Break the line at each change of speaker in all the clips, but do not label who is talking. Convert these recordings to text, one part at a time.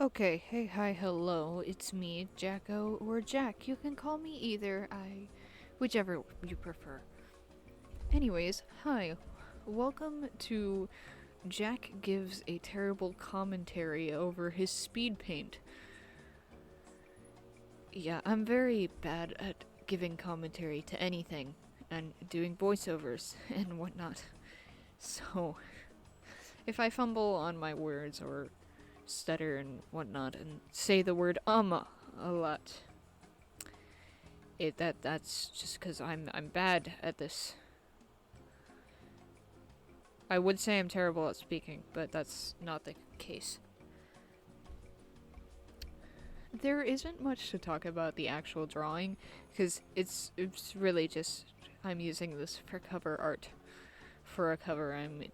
Okay, hey, hi, hello, it's me, Jacko, or Jack. You can call me either, whichever you prefer. Anyways, hi, welcome to Jack Gives a Terrible Commentary over his Speedpaint. Yeah, I'm very bad at giving commentary to anything, and doing voiceovers, and whatnot. So, if I fumble on my words or stutter and whatnot and say the word a lot. That's just because I'm bad at this. I would say I'm terrible at speaking, but that's not the case. There isn't much to talk about the actual drawing, because it's really just I'm using this for cover art. For a cover I'm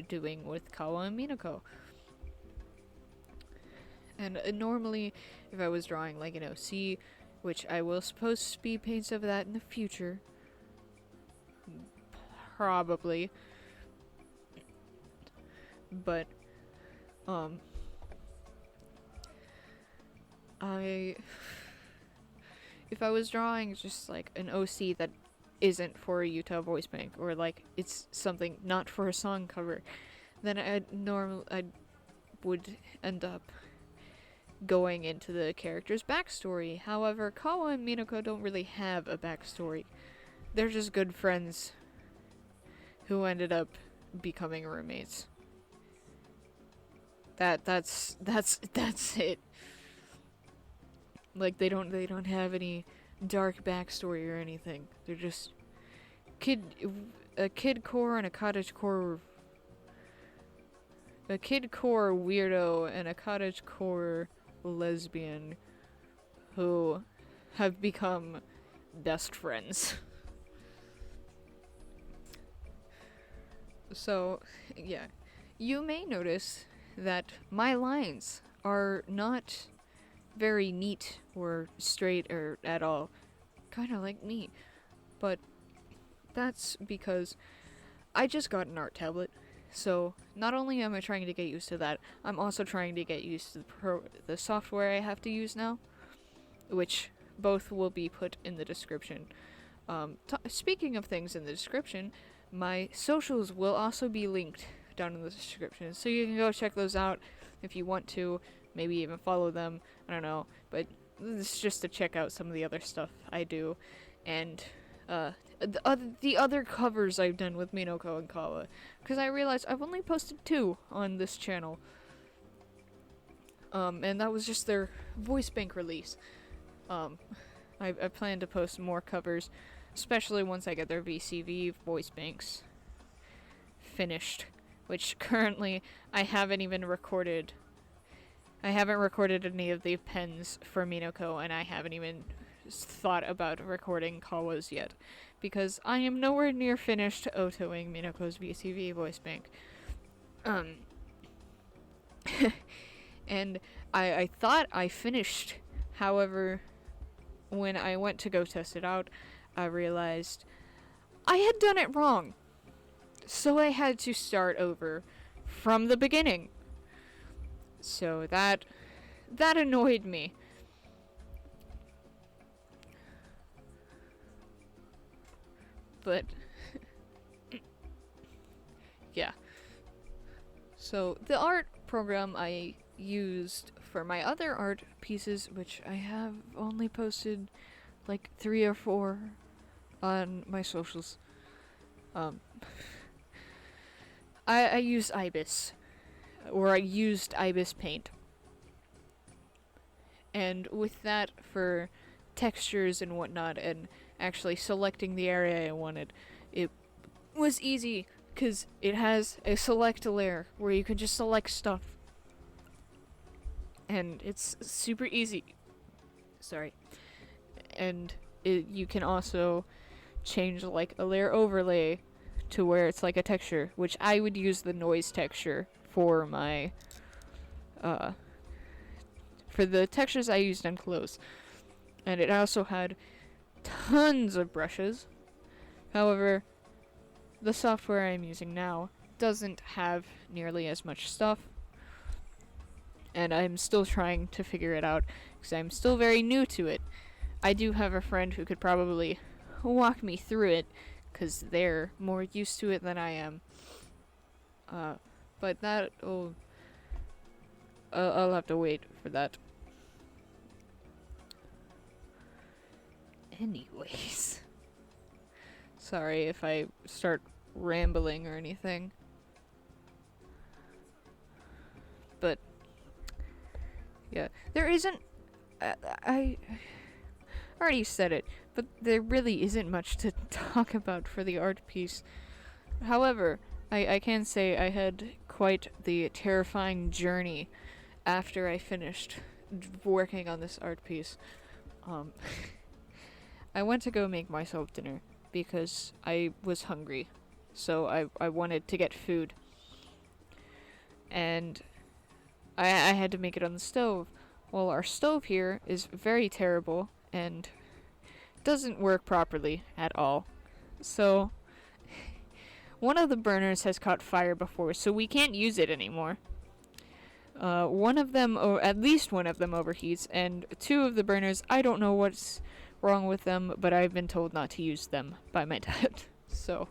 doing with Kawa and Minoko. And normally, if I was drawing, like, an OC, which I will post speed paints of that in the future, probably, but, if I was drawing just, like, an OC that isn't for a Utah voice bank, or, like, it's something not for a song cover, then I would end up going into the character's backstory. However, Kawa and Minoko don't really have a backstory. They're just good friends who ended up becoming roommates. That's it. Like, they don't have any dark backstory or anything. They're just a kid core and a cottage core weirdo and a cottage core lesbian who have become best friends. So, yeah. You may notice that my lines are not very neat or straight or at all. Kinda like me. But that's because I just got an art tablet. So, not only am I trying to get used to that, I'm also trying to get used to the software I have to use now, which both will be put in the description. Speaking of things in the description, my socials will also be linked down in the description, so you can go check those out if you want to, maybe even follow them, I don't know, but it's just to check out some of the other stuff I do, and the other covers I've done with Minoko and Kawa, because I realized I've only posted 2 on this channel, and that was just their voice bank release. I plan to post more covers, especially once I get their VCV voice banks finished, which currently I haven't even recorded. I haven't recorded any of the pens for Minoko, and I haven't even thought about recording Kawa's yet, because I am nowhere near finished OTOing Minoko's VCV voice bank. And I thought I finished, however, when I went to go test it out, I realized I had done it wrong. So I had to start over from the beginning. So that annoyed me. But yeah. So the art program I used for my other art pieces, which I have only posted like 3 or 4 on my socials, I used Ibis, or I used Ibis Paint, and with that for textures and whatnot, and actually selecting the area I wanted, it was easy, because it has a select layer where you can just select stuff, and it's super easy. Sorry. And you can also change like a layer overlay to where it's like a texture, which I would use the noise texture for my for the textures I used on clothes. And it also had tons of brushes. However, the software I'm using now doesn't have nearly as much stuff. and I'm still trying to figure it out because I'm still very new to it. I do have a friend who could probably walk me through it because they're more used to it than I am. But I'll have to wait for that. Anyways. Sorry if I start rambling or anything. But, yeah. There isn't... I already said it, but there really isn't much to talk about for the art piece. However, I can say I had quite the terrifying journey after I finished working on this art piece. I went to go make myself dinner because I was hungry, so I wanted to get food. And I had to make it on the stove. Well, our stove here is very terrible and doesn't work properly at all. So, one of the burners has caught fire before, so we can't use it anymore. One of them, or at least one of them, overheats, and two of the burners, I don't know what's wrong with them, but I've been told not to use them by my dad. So,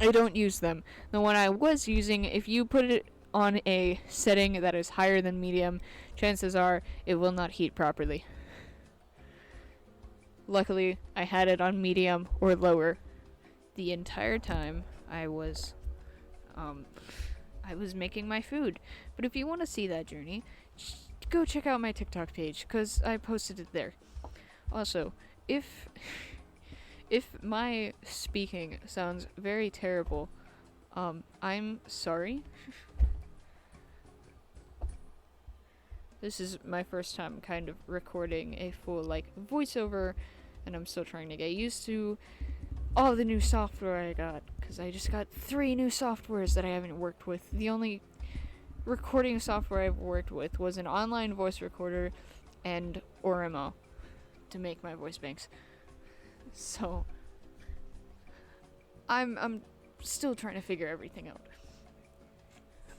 I don't use them. The one I was using, if you put it on a setting that is higher than medium, chances are it will not heat properly. Luckily, I had it on medium or lower the entire time I was making my food. But if you want to see that journey, go check out my TikTok page, because I posted it there. Also, if my speaking sounds very terrible, I'm sorry. This is my first time kind of recording a full, voiceover, and I'm still trying to get used to all the new software I got, because I just got 3 new softwares that I haven't worked with. The only recording software I've worked with was an online voice recorder and Oremo to make my voice banks. So, I'm still trying to figure everything out.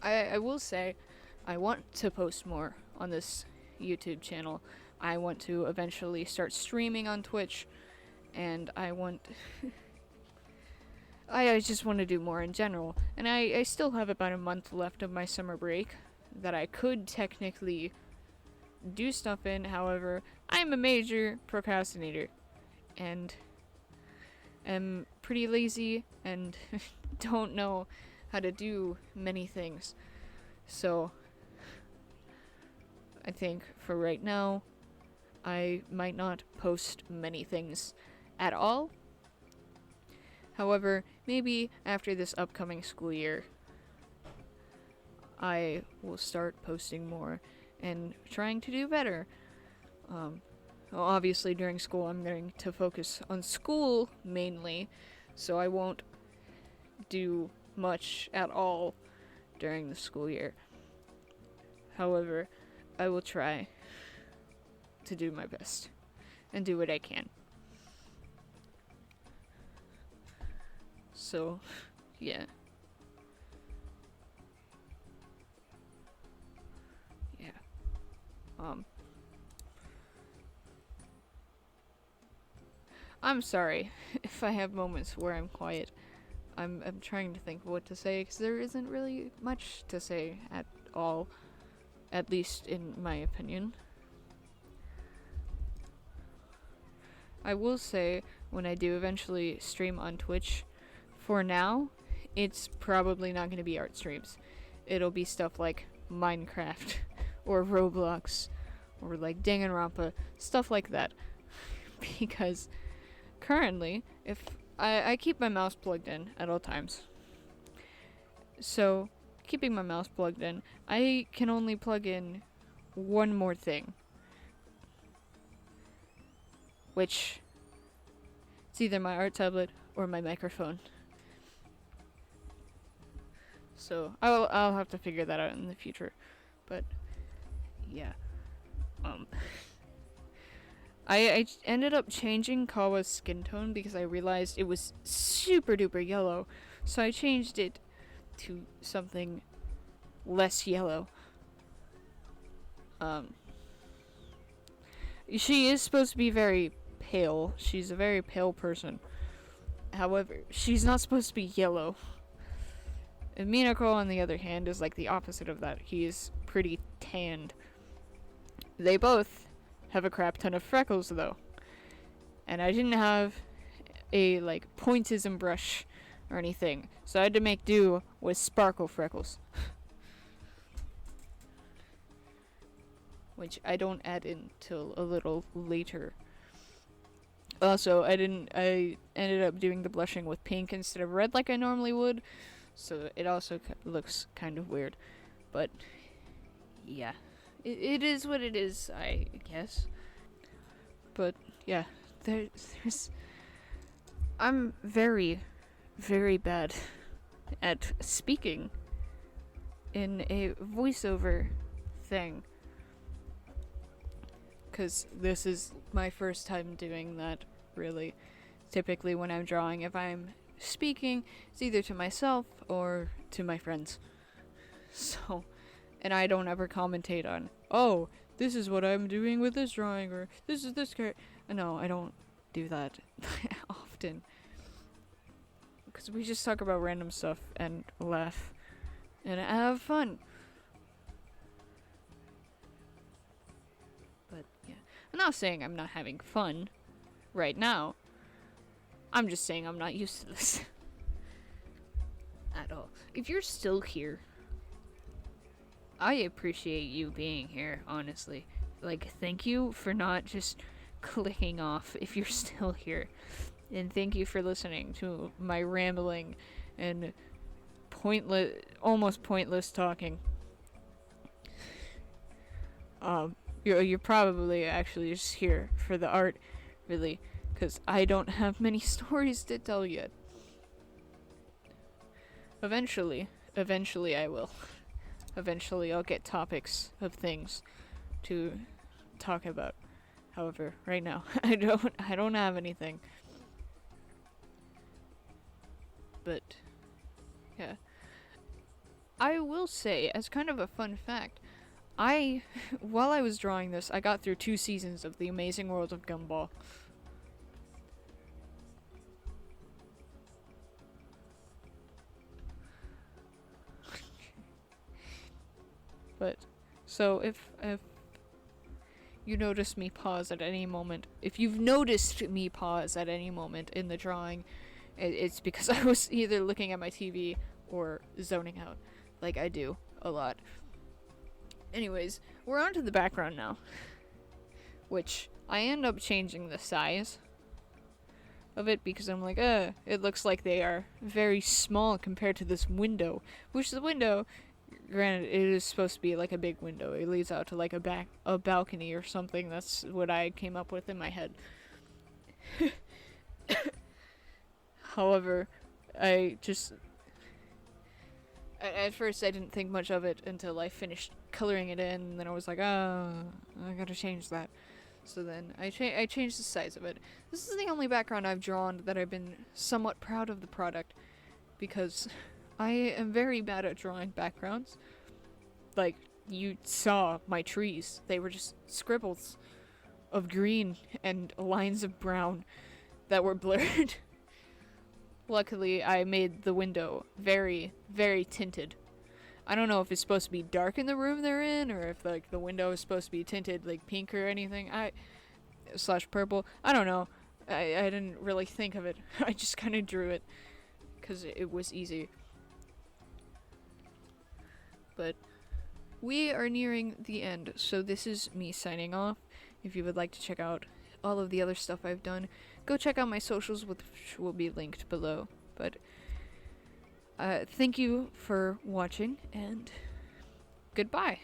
I will say, I want to post more on this YouTube channel. I want to eventually start streaming on Twitch, and I just want to do more in general. And I still have about a month left of my summer break that I could technically do stuff in. However, I'm a major procrastinator and am pretty lazy and don't know how to do many things. So, I think for right now, I might not post many things at all. However, maybe after this upcoming school year, I will start posting more and trying to do better. Well, obviously during school I'm going to focus on school mainly, so I won't do much at all during the school year. However, I will try to do my best and do what I can. So, yeah. I'm sorry if I have moments where I'm quiet. I'm trying to think of what to say, because there isn't really much to say at all, at least in my opinion. I will say, when I do eventually stream on Twitch, for now, it's probably not going to be art streams. It'll be stuff like Minecraft, or Roblox, or like Danganronpa, stuff like that. Because currently, if I keep my mouse plugged in at all times. So, keeping my mouse plugged in, I can only plug in one more thing. Which, it's either my art tablet or my microphone. So, I'll have to figure that out in the future. But, yeah. I ended up changing Kawa's skin tone because I realized it was super duper yellow. So I changed it to something less yellow. Um, she is supposed to be very pale. She's a very pale person. However, she's not supposed to be yellow. And Minoko, on the other hand, is like the opposite of that. He is pretty tanned. They both have a crap ton of freckles, though. And I didn't have a, like, pointism brush or anything. So I had to make do with sparkle freckles. Which I don't add in till a little later. Also, I ended up doing the blushing with pink instead of red like I normally would. So it also looks kind of weird. But, yeah. It is what it is, I guess. But, yeah. There's... I'm very, very bad at speaking in a voiceover thing. Because this is my first time doing that, really. Typically when I'm drawing, if I'm speaking, it's either to myself or to my friends. So, and I don't ever commentate on, oh, this is what I'm doing with this drawing, or this is this character. No, I don't do that often. Because we just talk about random stuff and laugh and have fun. But, yeah. I'm not saying I'm not having fun right now. I'm just saying I'm not used to this. At all. If you're still here, I appreciate you being here, honestly. Like, thank you for not just clicking off if you're still here. And thank you for listening to my rambling and almost pointless talking. You're probably actually just here for the art, really, because I don't have many stories to tell yet. Eventually I will. Eventually I'll get topics of things to talk about. However, right now, I don't have anything. But, yeah. I will say, as kind of a fun fact, while I was drawing this, I got through 2 seasons of The Amazing World of Gumball. But, so if you notice me pause at any moment, if you've noticed me pause at any moment in the drawing, it's because I was either looking at my TV or zoning out, like I do a lot. Anyways, we're on to the background now, which I end up changing the size of it because I'm like, it looks like they are very small compared to this window, which the window, granted, it is supposed to be like a big window. It leads out to like a balcony or something. That's what I came up with in my head. However, at first I didn't think much of it until I finished coloring it in, and then I was like, I gotta change that. So then I changed the size of it. This is the only background I've drawn that I've been somewhat proud of the product, because I am very bad at drawing backgrounds. Like, you saw my trees. They were just scribbles of green and lines of brown that were blurred. Luckily, I made the window very, very tinted. I don't know if it's supposed to be dark in the room they're in, or if, like, the window is supposed to be tinted, like, pink or anything. / purple. I don't know. I didn't really think of it. I just kind of drew it, because it was easy. But we are nearing the end, so this is me signing off. If you would like to check out all of the other stuff I've done, go check out my socials, which will be linked below. But thank you for watching, and goodbye.